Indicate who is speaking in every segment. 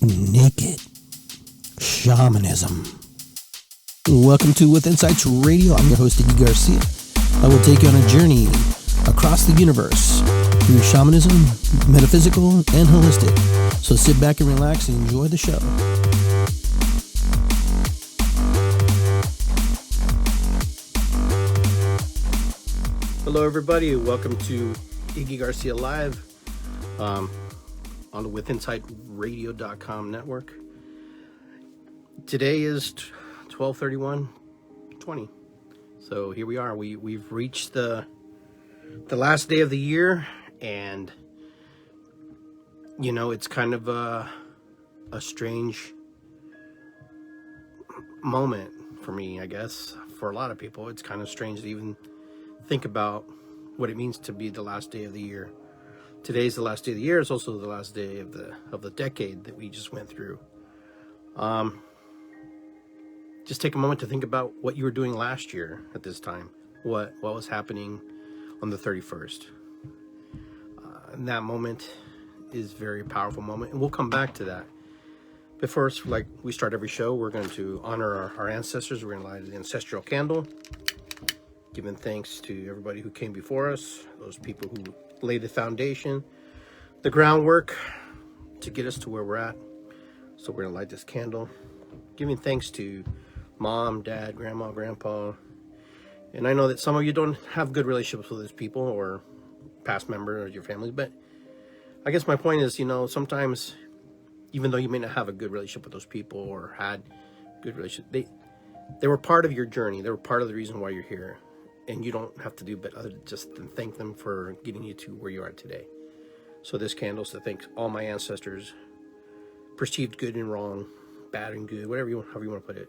Speaker 1: Naked Shamanism. Welcome to With Insights Radio. I'm your host, Iggy Garcia. I will take you on a journey across the universe through shamanism, metaphysical, and holistic. So sit back and relax and enjoy the show. Hello, everybody. Welcome to Iggy Garcia Live on the withinsightradio.com network. Today is 12/31/20. So here we are. We've reached the last day of the year, and you know, it's kind of a strange moment for me, I guess. For a lot of people, it's kind of strange to even think about what it means to be the last day of the year. Today's the last day of the year. It's also the last day of the decade that we just went through. Just take a moment to think about what you were doing last year at this time. What was happening on the 31st. And that moment is a very powerful moment, and we'll come back to that. But first, like we start every show, we're going to honor our ancestors. We're going to light the ancestral candle, giving thanks to everybody who came before us, those people who laid the foundation, the groundwork to get us to where we're at. So we're going to light this candle, giving thanks to mom, dad, grandma, grandpa. And I know that some of you don't have good relationships with those people or past members of your family, but I guess my point is, you know, sometimes even though you may not have a good relationship with those people or had good relationship, they were part of your journey. They were part of the reason why you're here. And you don't have to do but other than just thank them for getting you to where you are today. So this candle is to thank all my ancestors, perceived good and wrong, bad and good, however you want to put it.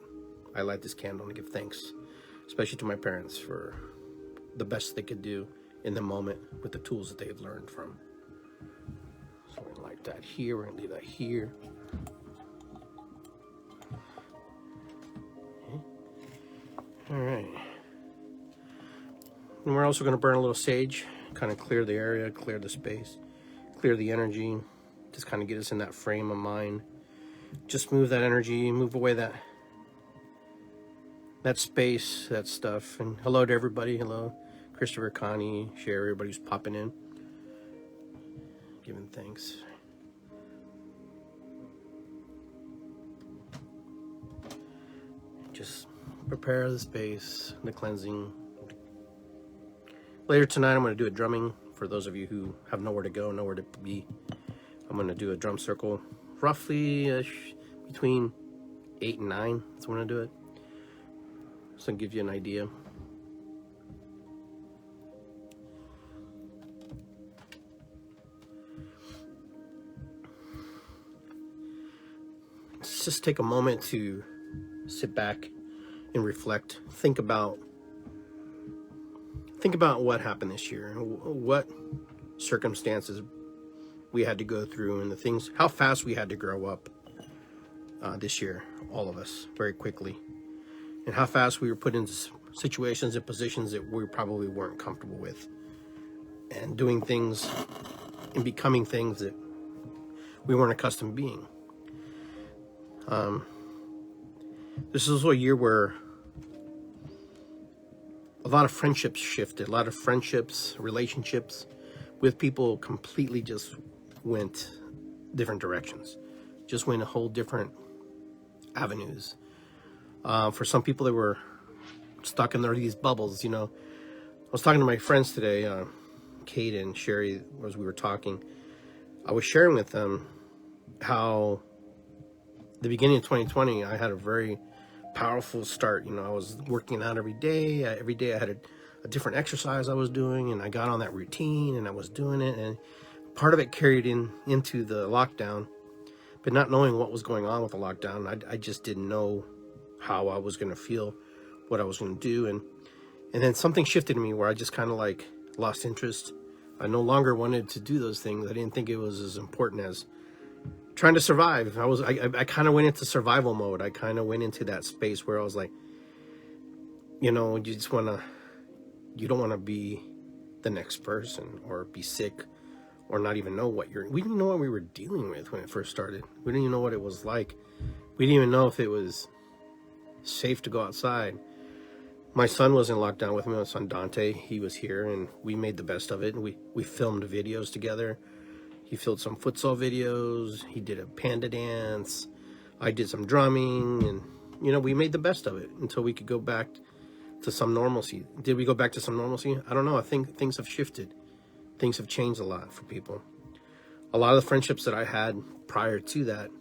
Speaker 1: I light this candle and give thanks, especially to my parents, for the best they could do in the moment with the tools that they've learned from. So we're gonna light that here. We're gonna leave that here. Okay. All right. And we're also going to burn a little sage, kind of clear the area, clear the space, clear the energy, just kind of get us in that frame of mind. Just move that energy, move away that space, that stuff. And hello to everybody. Hello, Christopher, Connie, Sherry, everybody who's popping in, giving thanks. Just prepare the space, the cleansing. Later tonight, I'm going to do a drumming for those of you who have nowhere to go, nowhere to be. I'm going to do a drum circle, roughly between 8 and 9. That's when I do it. So I'll give you an idea. Let's just take a moment to sit back and reflect. Think about what happened this year, what circumstances we had to go through, and the things, how fast we had to grow up this year, all of us, very quickly, and how fast we were put into situations and positions that we probably weren't comfortable with, and doing things and becoming things that we weren't accustomed to being. This is also a year where a lot of friendships shifted, a lot of friendships, relationships with people completely just went different directions, just went a whole different avenues. For some people, they were stuck in these bubbles, you know. I was talking to my friends today, Kate and Sherry, as we were talking. I was sharing with them how the beginning of 2020, I had a very powerful start. You know, I was working out every day. Every day I had a different exercise I was doing, and I got on that routine and I was doing it, and part of it carried into the lockdown. But not knowing what was going on with the lockdown, I just didn't know how I was going to feel, what I was going to do, and then something shifted in me where I just kind of like lost interest. I no longer wanted to do those things. I didn't think it was as important as trying to survive. I kind of went into survival mode. I kind of went into that space where I was like, you know, you don't want to be the next person or be sick or not even know we didn't even know what we were dealing with when it first started. We didn't even know what it was like. We didn't even know if it was safe to go outside. My son was in lockdown with me, my son Dante. He was here, and we made the best of it. We filmed videos together. He filmed some futsal videos. He did a panda dance. I did some drumming, and we made the best of it until we could go back to some normalcy. Did we go back to some normalcy? I don't know. I think things have shifted. Things have changed a lot for people. A lot of the friendships that I had prior to that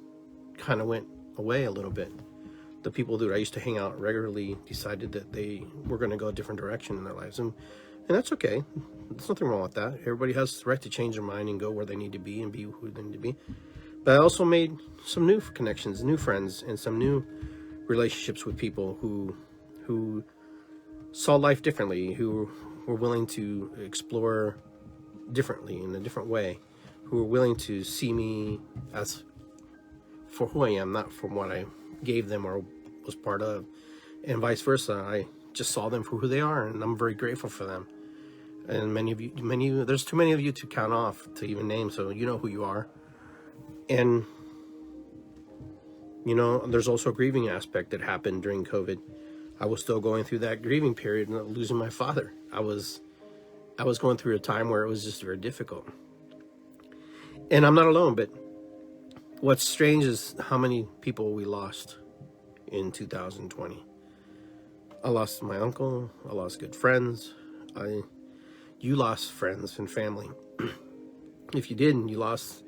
Speaker 1: kind of went away a little bit. The people that I used to hang out regularly decided that they were going to go a different direction in their lives. And that's okay. There's nothing wrong with that. Everybody has the right to change their mind and go where they need to be and be who they need to be. But I also made some new connections, new friends, and some new relationships with people who saw life differently, who were willing to explore differently in a different way, who were willing to see me as for who I am, not from what I gave them or was part of, and vice versa. I just saw them for who they are, and I'm very grateful for them. And many of you, there's too many of you to count off to even name, so you know who you are. And there's also a grieving aspect that happened during COVID. I was still going through that grieving period and losing my father. I was going through a time where it was just very difficult. And I'm not alone, but what's strange is how many people we lost in 2020. I lost my uncle. I lost good friends. You lost friends and family. If you didn't, you lost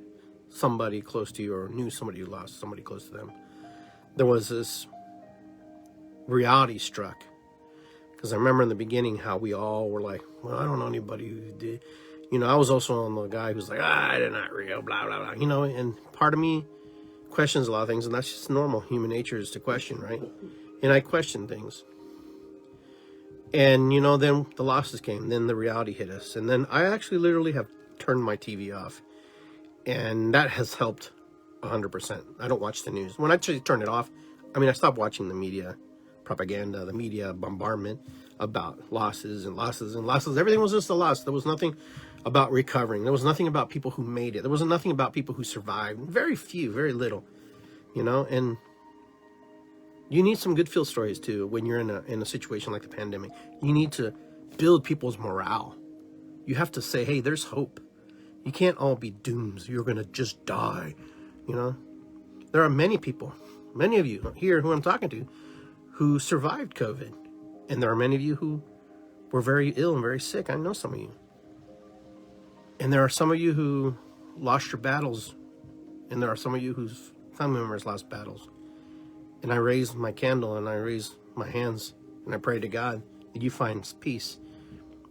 Speaker 1: somebody close to you or knew somebody who lost somebody close to them. There was this reality struck. Because I remember in the beginning how we all were like, well, I don't know anybody who did. I was also on the guy who's like, they're not real, blah, blah, blah. And part of me questions a lot of things, and that's just normal. Human nature is to question, right? And I question things. And, then the losses came. Then the reality hit us. And then I actually literally have turned my TV off. And that has helped 100%. I don't watch the news. When I actually turn it off, I stopped watching the media propaganda, the media bombardment about losses and losses and losses. Everything was just a loss. There was nothing about recovering. There was nothing about people who made it. There was nothing about people who survived. Very few, very little, and you need some good feel stories too when you're in a situation like the pandemic. You need to build people's morale. You have to say, hey, there's hope. You can't all be dooms. You're going to just die. There are many people, many of you here who I'm talking to, who survived COVID. And there are many of you who were very ill and very sick. I know some of you. And there are some of you who lost your battles. And there are some of you whose family members lost battles. And I raised my candle and I raised my hands and I pray to God that you find peace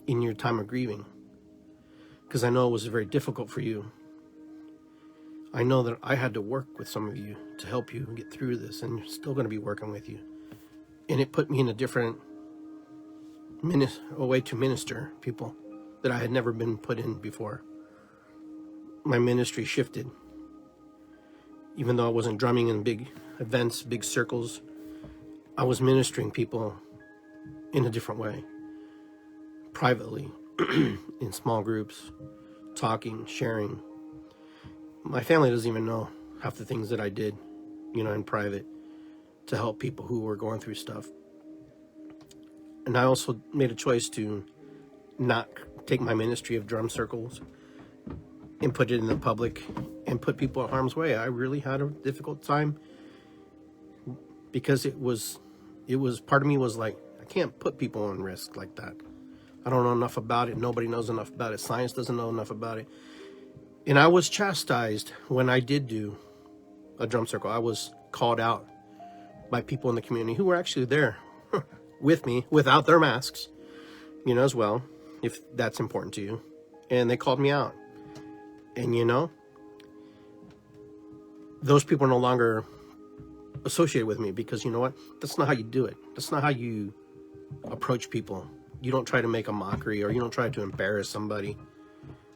Speaker 1: in your time of grieving. Because I know it was very difficult for you. I know that I had to work with some of you to help you get through this, and still going to be working with you. And it put me in a different way to minister people that I had never been put in before. My ministry shifted. Even though I wasn't drumming in big events, big circles, I was ministering people in a different way. Privately, in small groups, talking, sharing. My family doesn't even know half the things that I did, in private to help people who were going through stuff. And I also made a choice to not take my ministry of drum circles and put it in the public and put people in harm's way. I really had a difficult time because it was part of me was like, I can't put people on risk like that. I don't know enough about it. Nobody knows enough about it. Science doesn't know enough about it. And I was chastised when I did do a drum circle. I was called out by people in the community who were actually there with me without their masks, as well, if that's important to you. And they called me out. And, those people are no longer associated with me because, you know what? That's not how you do it. That's not how you approach people. You don't try to make a mockery or you don't try to embarrass somebody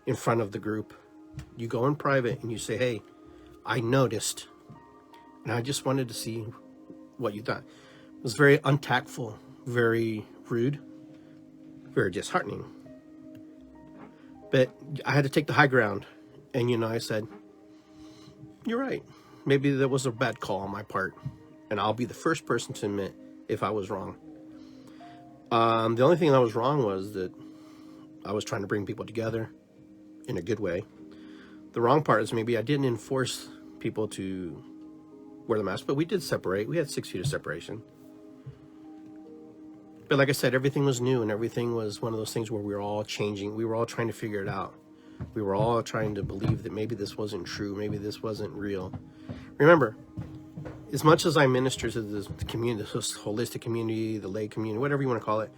Speaker 1: in front of the group. You go in private and you say, hey, I noticed, and I just wanted to see what you thought. It was very untactful, very rude, very disheartening. But I had to take the high ground And, you know, I said, you're right. Maybe that was a bad call on my part. And I'll be the first person to admit if I was wrong. The only thing that was wrong was that I was trying to bring people together in a good way. The wrong part is maybe I didn't enforce people to wear the mask, but we did separate. We had 6 feet of separation. But like I said, everything was new, and everything was one of those things where we were all changing. We were all trying to figure it out. We were all trying to believe that maybe this wasn't true, maybe this wasn't real. Remember, as much as I minister to this community, this holistic community, the lay community, whatever you want to call it,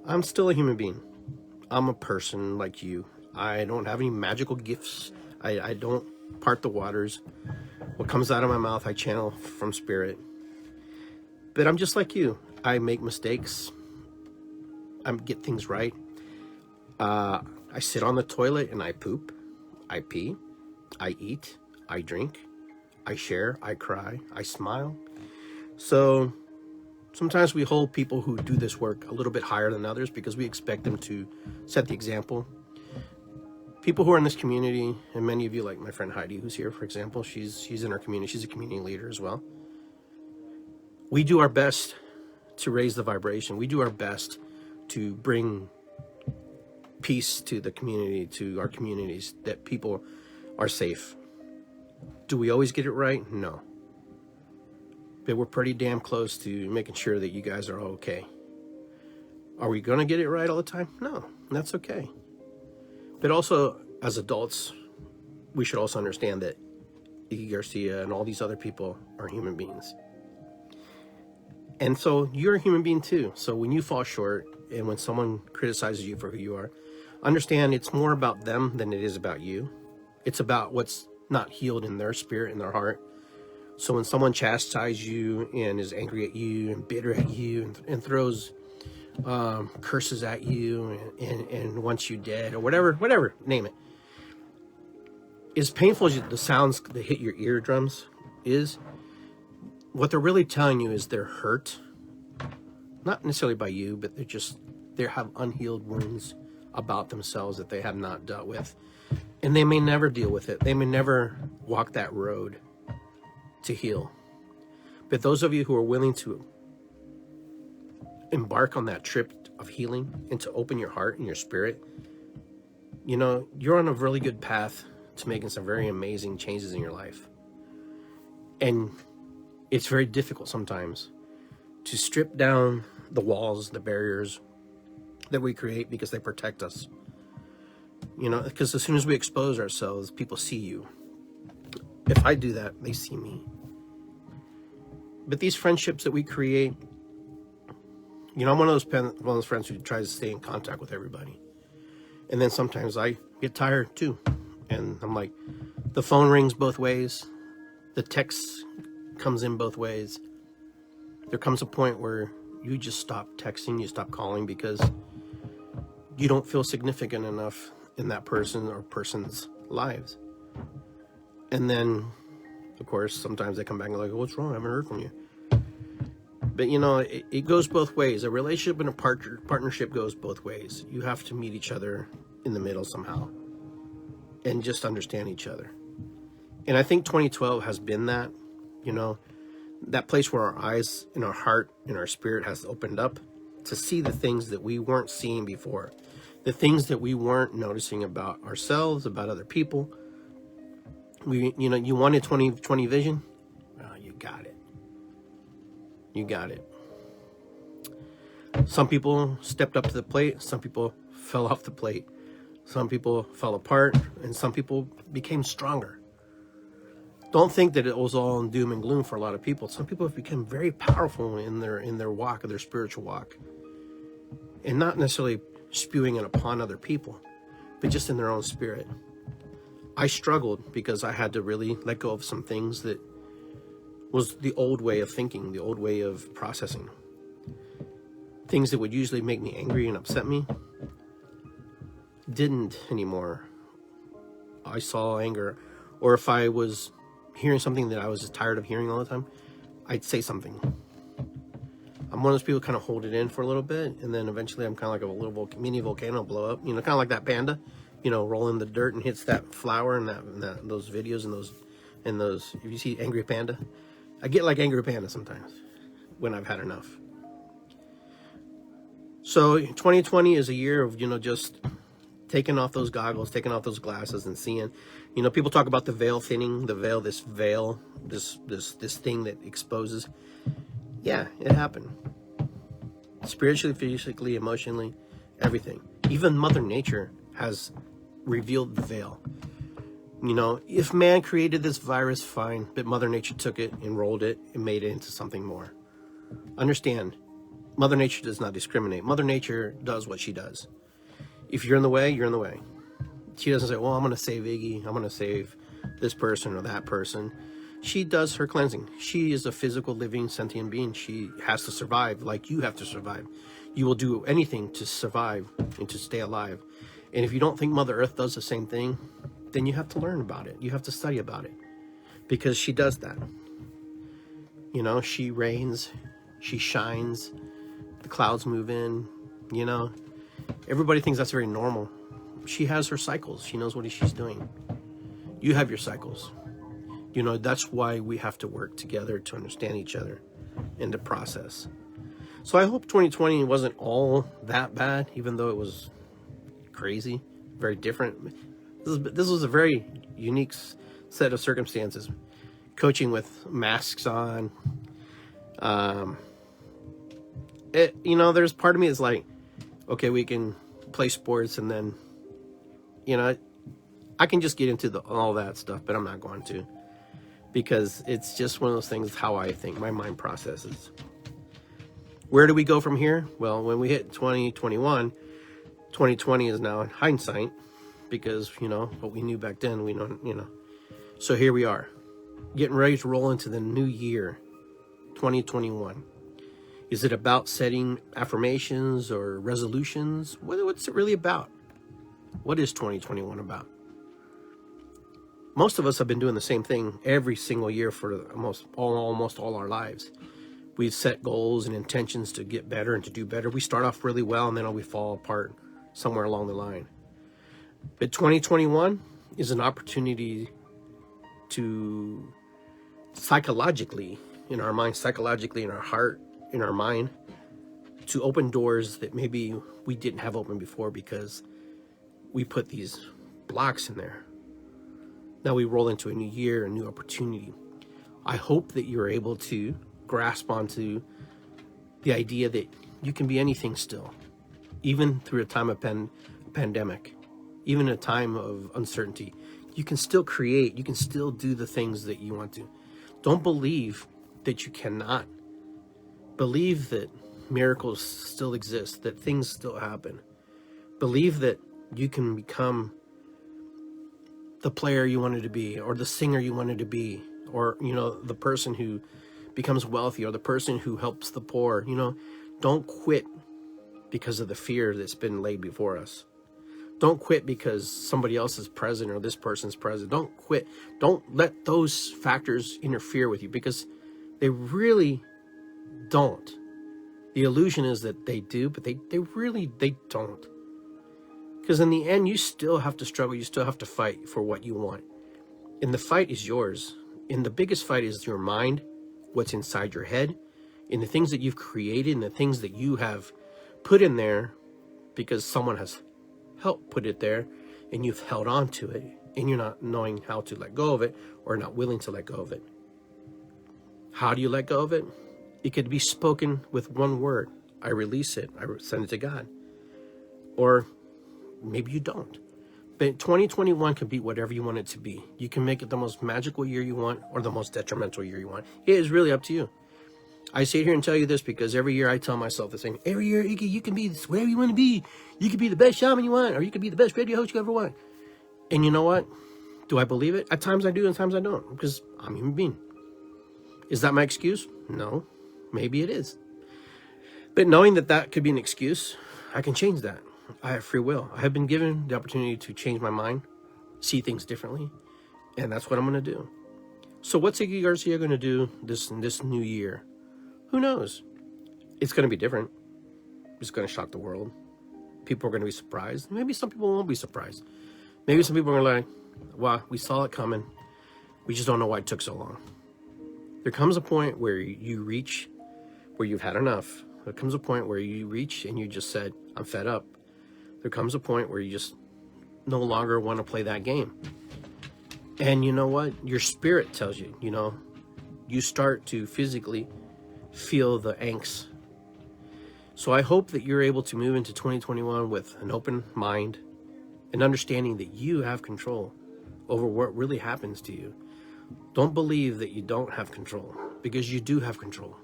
Speaker 1: I'm still a human being. I'm a person like you. I don't have any magical gifts. I don't part the waters. What comes out of my mouth, I channel from spirit. But I'm just like you. I make mistakes. I get things right. I sit on the toilet and I poop. I pee. I eat. I drink. I share. I cry. I smile. So sometimes we hold people who do this work a little bit higher than others because we expect them to set the example. People who are in this community, and many of you, like my friend Heidi, who's here, for example, she's in our community. She's a community leader as well. We do our best to raise the vibration. We do our best to bring peace to the community, to our communities, that people are safe. Do we always get it right? No. But we're pretty damn close to making sure that you guys are all okay. Are we going to get it right all the time? No, that's okay. But also, as adults, we should also understand that Iggy Garcia and all these other people are human beings. And so you're a human being too. So when you fall short and when someone criticizes you for who you are, understand it's more about them than it is about you. It's about what's not healed in their spirit, in their heart. So when someone chastises you and is angry at you and bitter at you and throws curses at you and wants you dead or whatever, name it. As painful as the sounds that hit your eardrums is, what they're really telling you is they're hurt. Not necessarily by you, but they have unhealed wounds about themselves that they have not dealt with. And they may never deal with it. They may never walk that road to heal. But those of you who are willing to embark on that trip of healing and to open your heart and your spirit, you know, you're on a really good path to making some very amazing changes in your life. And it's very difficult sometimes to strip down the walls, the barriers that we create because they protect us. You know, because as soon as we expose ourselves, people see you. If I do that, they see me. But these friendships that we create, you know, I'm one of those friends who tries to stay in contact with everybody. And then sometimes I get tired too. And I'm like, the phone rings both ways. The text comes in both ways. There comes a point where you just stop texting, you stop calling because you don't feel significant enough in that person or person's lives. And then, of course, sometimes they come back and like, what's wrong? I haven't heard from you. But, you know, it goes both ways. A relationship and a partnership goes both ways. You have to meet each other in the middle somehow and just understand each other. And I think 2012 has been that, you know, that place where our eyes and our heart and our spirit has opened up to see the things that we weren't seeing before, the things that we weren't noticing about ourselves, about other people. You know, you wanted 2020 vision? Well, you got it. You got it. Some people stepped up to the plate. Some people fell off the plate. Some people fell apart. And some people became stronger. Don't think that it was all doom and gloom for a lot of people. Some people have become very powerful in their walk, their spiritual walk. And not necessarily spewing it upon other people, but just in their own spirit. I struggled because I had to really let go of some things that was the old way of thinking, the old way of processing. Things that would usually make me angry and upset me didn't anymore. I saw anger, or if I was hearing something that I was just tired of hearing all the time, I'd say something. I'm one of those people who kind of hold it in for a little bit, and then eventually I'm kind of like a little mini volcano blow up, you know, kind of like that panda. roll in the dirt and hits that flower and those videos and those. If you see Angry Panda, I get like Angry Panda sometimes when I've had enough. So 2020 is a year of, just taking off those goggles, taking off those glasses and seeing, people talk about the veil thinning, this thing that exposes. Yeah, it happened. Spiritually, physically, emotionally, everything. Even Mother Nature has revealed the veil. If man created this virus, fine, but Mother Nature took it and rolled it and made it into something more. Understand, Mother Nature does not discriminate. Mother Nature does what she does. If you're in the way, you're in the way. She doesn't say, well, I'm going to save Iggy. I'm going to save this person or that person. She does her cleansing. She is a physical, living, sentient being. She has to survive like you have to survive. You will do anything to survive and to stay alive. And if you don't think Mother Earth does the same thing, then you have to learn about it. You have to study about it. Because she does that. She rains. She shines. The clouds move in. Everybody thinks that's very normal. She has her cycles. She knows what she's doing. You have your cycles. That's why we have to work together to understand each other in the process. So I hope 2020 wasn't all that bad, even though it was crazy, very different. This was a very unique set of circumstances. Coaching with masks on. There's part of me is like, okay, we can play sports and then, I can just get into all that stuff, but I'm not going to. Because it's just one of those things, how I think, my mind processes. Where do we go from here? Well, when we hit 2021, 2020 is now in hindsight, because, what we knew back then, we know. So here we are, getting ready to roll into the new year, 2021. Is it about setting affirmations or resolutions? What's it really about? What is 2021 about? Most of us have been doing the same thing every single year for almost all our lives. We've set goals and intentions to get better and to do better. We start off really well and then we fall apart somewhere along the line. But 2021 is an opportunity to psychologically, in our mind, psychologically in our heart, in our mind, to open doors that maybe we didn't have open before because we put these blocks in there. Now we roll into a new year, a new opportunity. I hope that you're able to grasp onto the idea that you can be anything still, even through a time of pandemic, even a time of uncertainty. You can still create, you can still do the things that you want to. Don't believe that you cannot. Believe that miracles still exist, that things still happen. Believe that you can become the player you wanted to be, or the singer you wanted to be, or, the person who becomes wealthy, or the person who helps the poor. Don't quit because of the fear that's been laid before us. Don't quit because somebody else is president or this person's president. Don't quit. Don't let those factors interfere with you, because they really don't. The illusion is that they do, but they don't. Because in the end, you still have to struggle. You still have to fight for what you want. And the fight is yours. And the biggest fight is your mind, what's inside your head, and the things that you've created and the things that you have put in there because someone has helped put it there and you've held on to it and you're not knowing how to let go of it or not willing to let go of it. How do you let go of it? It could be spoken with one word. I release it. I send it to God. Or maybe you don't. But 2021 can be whatever you want it to be. You can make it the most magical year you want or the most detrimental year you want. It is really up to you. I sit here and tell you this because every year I tell myself the same. Every year, Iggy, you can be whatever you want to be. You can be the best shaman you want, or you can be the best radio host you ever want. And you know what? Do I believe it? At times I do, and at times I don't, because I'm a human being. Is that my excuse? No. Maybe it is. But knowing that that could be an excuse, I can change that. I have free will. I have been given the opportunity to change my mind, see things differently, and that's what I'm going to do. So what's Iggy Garcia going to do this new year? Who knows? It's going to be different. It's going to shock the world. People are going to be surprised. Maybe some people won't be surprised. Maybe some people are like, well, we saw it coming. We just don't know why it took so long. There comes a point where you reach where you've had enough. There comes a point where you reach and you just said, I'm fed up. There comes a point where you just no longer want to play that game. And you know what? Your spirit tells you, you start to physically feel the angst. So I hope that you're able to move into 2021 with an open mind and understanding that you have control over what really happens to you. Don't believe that you don't have control, because you do have control.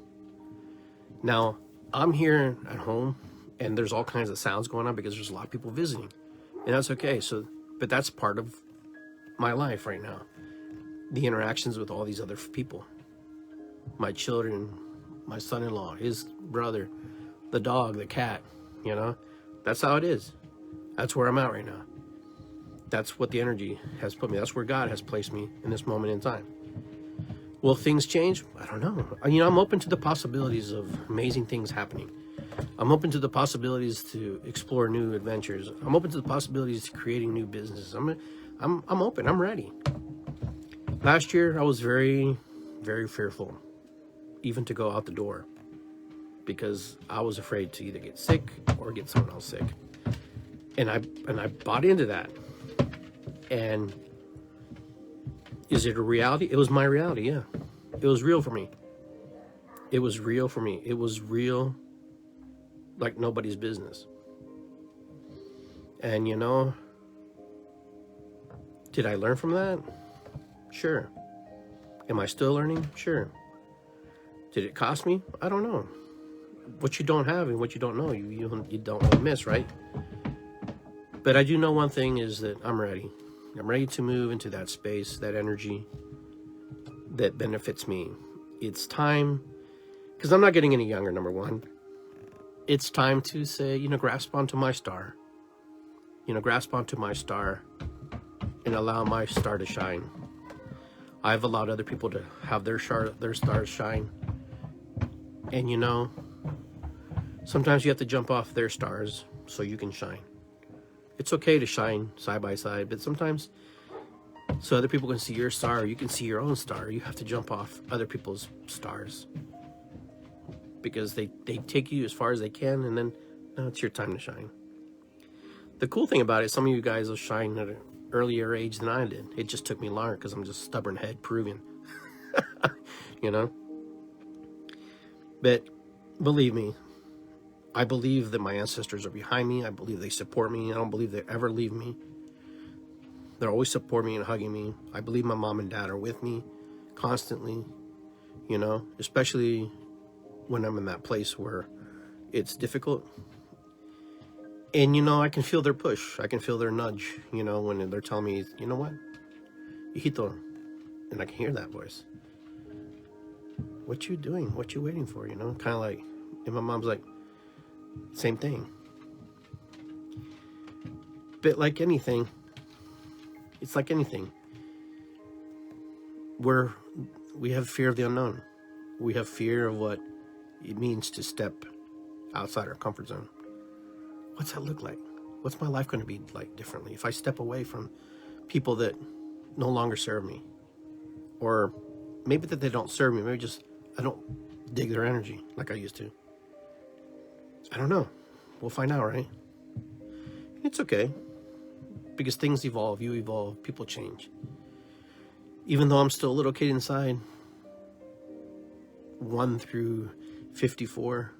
Speaker 1: Now, I'm here at home and there's all kinds of sounds going on because there's a lot of people visiting, and that's okay. But that's part of my life right now. The interactions with all these other people, my children, my son-in-law, his brother, the dog, the cat, that's how it is. That's where I'm at right now. That's what the energy has put me. That's where God has placed me in this moment in time. Will things change? I don't know. I'm open to the possibilities of amazing things happening. I'm open to the possibilities to explore new adventures. I'm open to the possibilities to creating new businesses. I'm open. I'm ready. Last year, I was very, very fearful, even to go out the door, because I was afraid to either get sick or get someone else sick. And I bought into that. And is it a reality? It was my reality, yeah. It was real for me. It was real for me. It was real like nobody's business. And did I learn from that? Sure. Am I still learning? Sure. Did it cost me? I don't know. What you don't have and what you don't know, you don't want to miss, right? But I do know one thing is that I'm ready. I'm ready to move into that space, that energy that benefits me. It's time, because I'm not getting any younger, number one. It's time to say, grasp onto my star. Grasp onto my star and allow my star to shine. I've allowed other people to have their stars shine. And sometimes you have to jump off their stars so you can shine. It's okay to shine side by side, but sometimes so other people can see your star, or you can see your own star, you have to jump off other people's stars, because they take you as far as they can, and then now it's your time to shine. The cool thing about it, some of you guys will shine at an earlier age than I did. It just took me longer because I'm just stubborn head Peruvian. But believe me, I believe that my ancestors are behind me. I believe they support me. I don't believe they ever leave me. They're always supporting me and hugging me. I believe my mom and dad are with me constantly, especially when I'm in that place where it's difficult. And, I can feel their push. I can feel their nudge, when they're telling me, you know what, hijito, and I can hear that voice. What you doing? What you waiting for? Kind of like, and my mom's like, same thing. But like anything, it's like anything. We have fear of the unknown. We have fear of what it means to step outside our comfort zone. What's that look like? What's my life going to be like differently if I step away from people that no longer serve me? Or maybe that they don't serve me. Maybe just I don't dig their energy like I used to. I don't know. We'll find out, right? It's okay. Because things evolve, you evolve, people change. Even though I'm still a little kid inside, 1 through 54,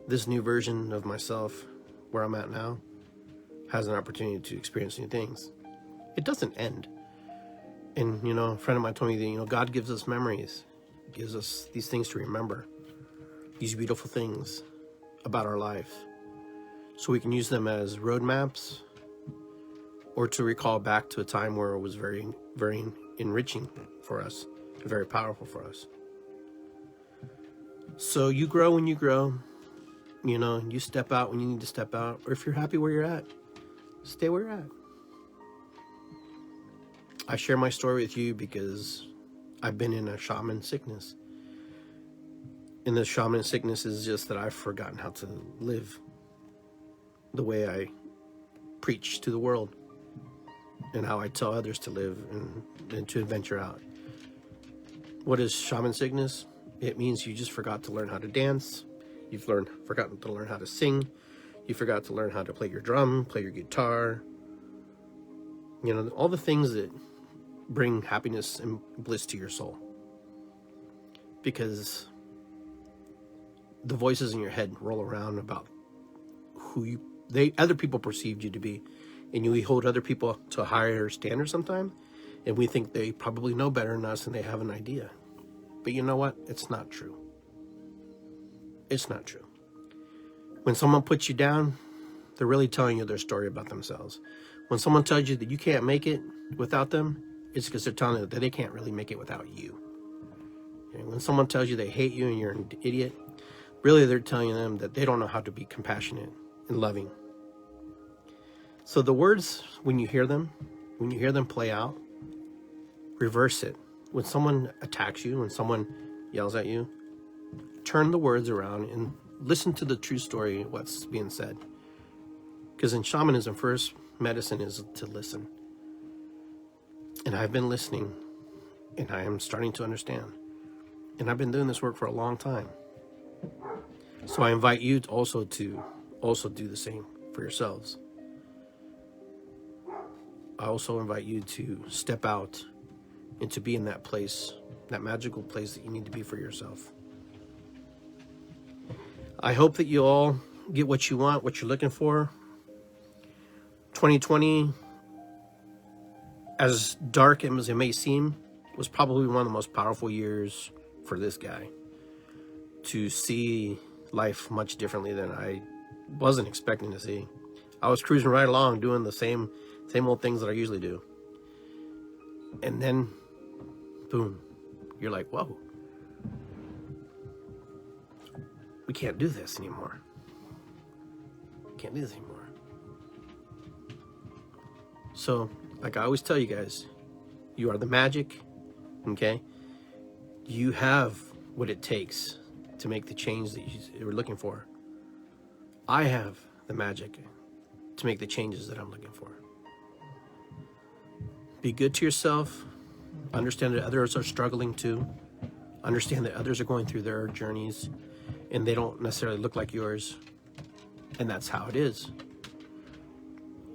Speaker 1: this new version of myself, where I'm at now, has an opportunity to experience new things. It doesn't end. And, a friend of mine told me that, God gives us memories, gives us these things to remember, these beautiful things about our life, so we can use them as roadmaps, or to recall back to a time where it was very, very enriching for us, very powerful for us. So you grow when you grow, you step out when you need to step out, or if you're happy where you're at, stay where you're at. I share my story with you because I've been in a shaman sickness. And the shaman sickness is just that I've forgotten how to live the way I preach to the world. and how I tell others to live and to venture out. What is shaman sickness? It means you just forgot to learn how to dance. You've forgotten to learn how to sing. You forgot to learn how to play your drum, play your guitar. You know, all the things that bring happiness and bliss to your soul. Because the voices in your head roll around about who other people perceived you to be. And we hold other people to a higher standard sometimes. And we think they probably know better than us and they have an idea. But you know what? It's not true. It's not true. When someone puts you down, they're really telling you their story about themselves. When someone tells you that you can't make it without them, it's because they're telling you that they can't really make it without you. And when someone tells you they hate you and you're an idiot, really they're telling them that they don't know how to be compassionate and loving. So the words, when you hear them play out, reverse it. When someone attacks you, when someone yells at you, turn the words around and listen to the true story of what's being said. Because in shamanism, first medicine is to listen. And I've been listening, and I am starting to understand. And I've been doing this work for a long time. So I invite you to also do the same for yourselves. I also invite you to step out and to be in that place, that magical place that you need to be for yourself. I hope that you all get what you want, what you're looking for. 2020, as dark as it may seem, was probably one of the most powerful years for this guy to see life much differently than I wasn't expecting to see. I was cruising right along doing the same old things that I usually do. And then, boom, you're like, whoa. We can't do this anymore. Can't do this anymore. So, like I always tell you guys, you are the magic, okay? You have what it takes to make the change that you were looking for. I have the magic to make the changes that I'm looking for. Be good to yourself. Understand that others are struggling too. Understand that others are going through their journeys and they don't necessarily look like yours. And that's how it is.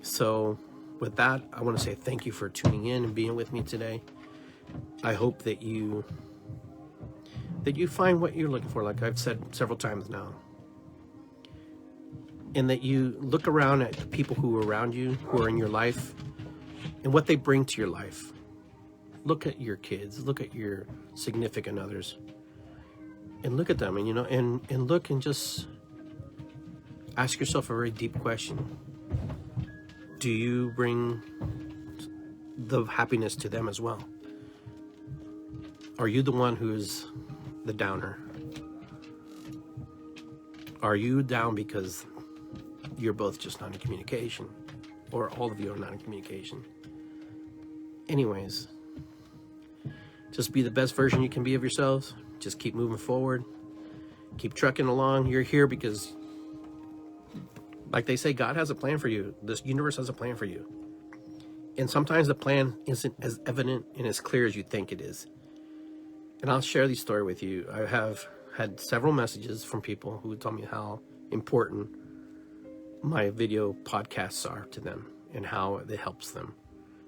Speaker 1: So with that, I want to say thank you for tuning in and being with me today. I hope that you find what you're looking for, like I've said several times now. And that you look around at the people who are around you, who are in your life, and what they bring to your life. Look at your kids, look at your significant others, and look at them, and look and just ask yourself a very deep question. Do you bring the happiness to them as well? Are you the one who is the downer? Are you down because you're both just not in communication, or all of you are not in communication? Anyways, just be the best version you can be of yourselves. Just keep moving forward. Keep trucking along. You're here because, like they say, God has a plan for you. This universe has a plan for you. And sometimes the plan isn't as evident and as clear as you think it is. And I'll share this story with you. I have had several messages from people who told me how important my video podcasts are to them and how it helps them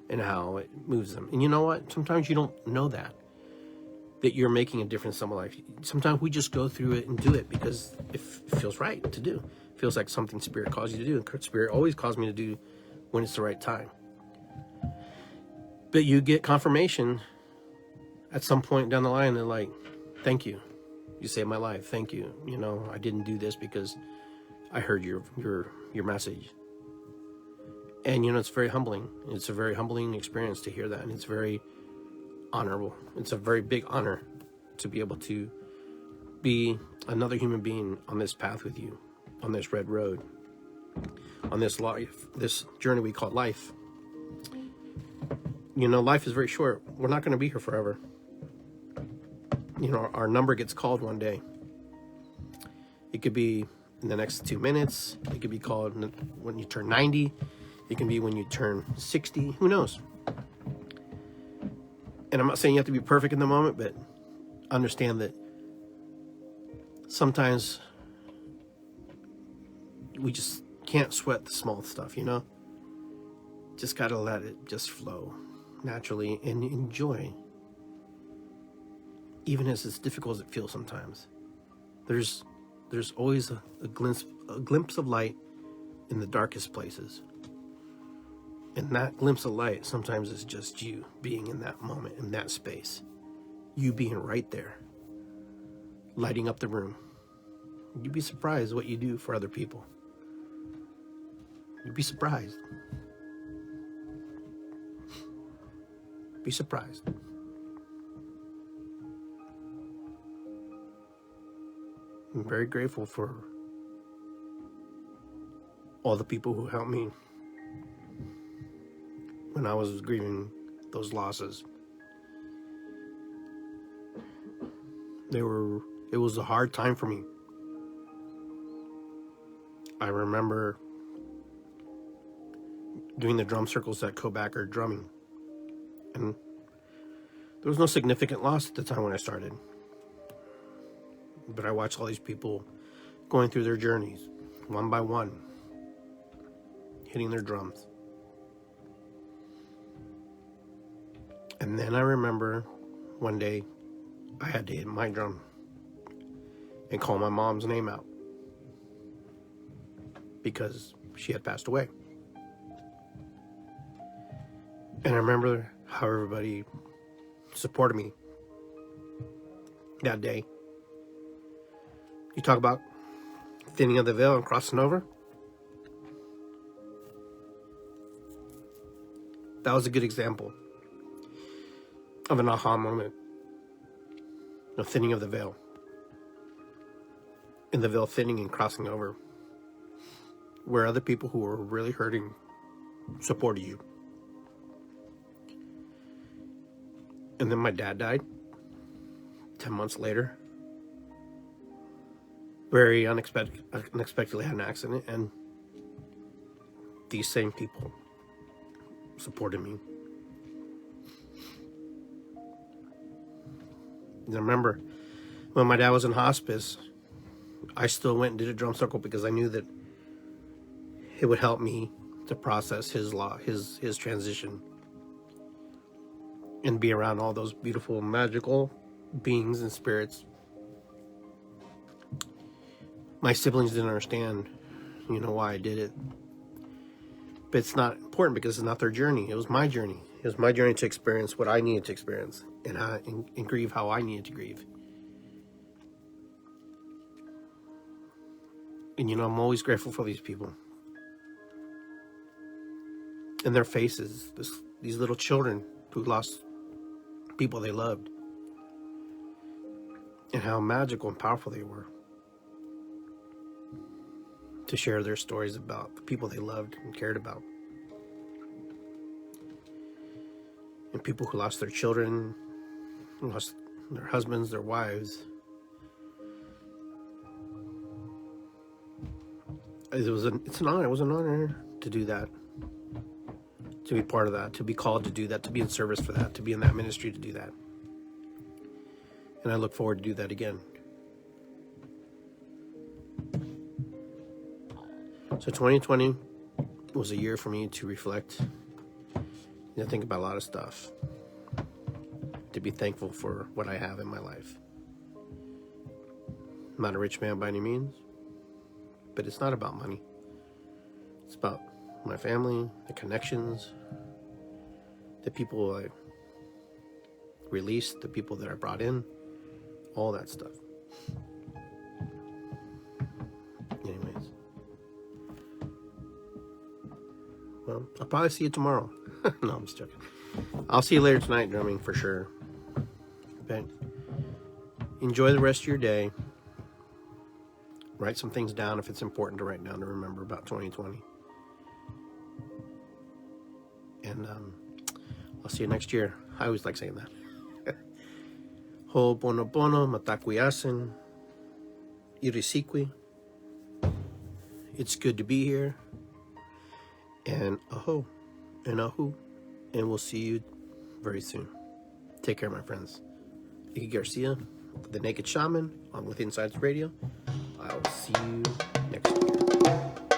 Speaker 1: and how it moves them. And you know what? Sometimes you don't know that you're making a difference in someone's life. Sometimes we just go through it and do it because it feels right to do. It feels like something Spirit calls you to do. And Spirit always calls me to do when it's the right time. But you get confirmation at some point down the line. They're like, thank you. You saved my life. Thank you. I didn't do this because I heard your message. And, it's very humbling. It's a very humbling experience to hear that. And it's very honorable. It's a very big honor to be able to be another human being on this path with you, on this red road, on this life, this journey we call life. Life is very short. We're not going to be here forever. Our number gets called one day. It could be in the next 2 minutes. It could be called when you turn 90. It can be when you turn 60. Who knows? And I'm not saying you have to be perfect in the moment, but understand that sometimes we just can't sweat the small stuff, you know? Just gotta let it just flow naturally and enjoy. Even as it's difficult as it feels sometimes. There's always a glimpse of light in the darkest places. And that glimpse of light sometimes is just you being in that moment, in that space. You being right there, lighting up the room. You'd be surprised what you do for other people. You'd be surprised. Be surprised. I'm very grateful for all the people who helped me when I was grieving those losses. It was a hard time for me. I remember doing the drum circles at Kobacker drumming. And there was no significant loss at the time when I started. But I watched all these people going through their journeys, one by one, hitting their drums. And then I remember one day I had to hit my drum and call my mom's name out because she had passed away. And I remember how everybody supported me that day. You talk about thinning of the veil and crossing over. That was a good example of an aha moment. The thinning of the veil. And the veil thinning and crossing over. Where other people who were really hurting supported you. And then my dad died 10 months later. Very unexpectedly had an accident, and these same people supported me. And I remember when my dad was in hospice, I still went and did a drum circle because I knew that it would help me to process his transition and be around all those beautiful, magical beings and spirits. My siblings didn't understand, why I did it. But it's not important because it's not their journey. It was my journey. It was my journey to experience what I needed to experience and grieve how I needed to grieve. And, I'm always grateful for these people. And their faces, these little children who lost people they loved. And how magical and powerful they were. To share their stories about the people they loved and cared about. And people who lost their children, who lost their husbands, their wives. It was an honor. It was an honor to do that. To be part of that, to be called to do that, to be in service for that, to be in that ministry to do that. And I look forward to do that again. So 2020 was a year for me to reflect and think about a lot of stuff. To be thankful for what I have in my life. I'm not a rich man by any means, but it's not about money. It's about my family, the connections, the people I released, the people that I brought in, all that stuff. Anyways. Well, I'll probably see you tomorrow. No, I'm just joking. I'll see you later tonight drumming for sure. But enjoy the rest of your day. Write some things down if it's important to write down to remember about 2020. And I'll see you next year. I always like saying that. Ho'oponopono, matakuyasin, irisikwi. It's good to be here. and aho, and ahu, and we'll see you very soon. Take care, my friends. Iggy Garcia, the Naked Shaman, on With Insights Radio. I'll see you next week.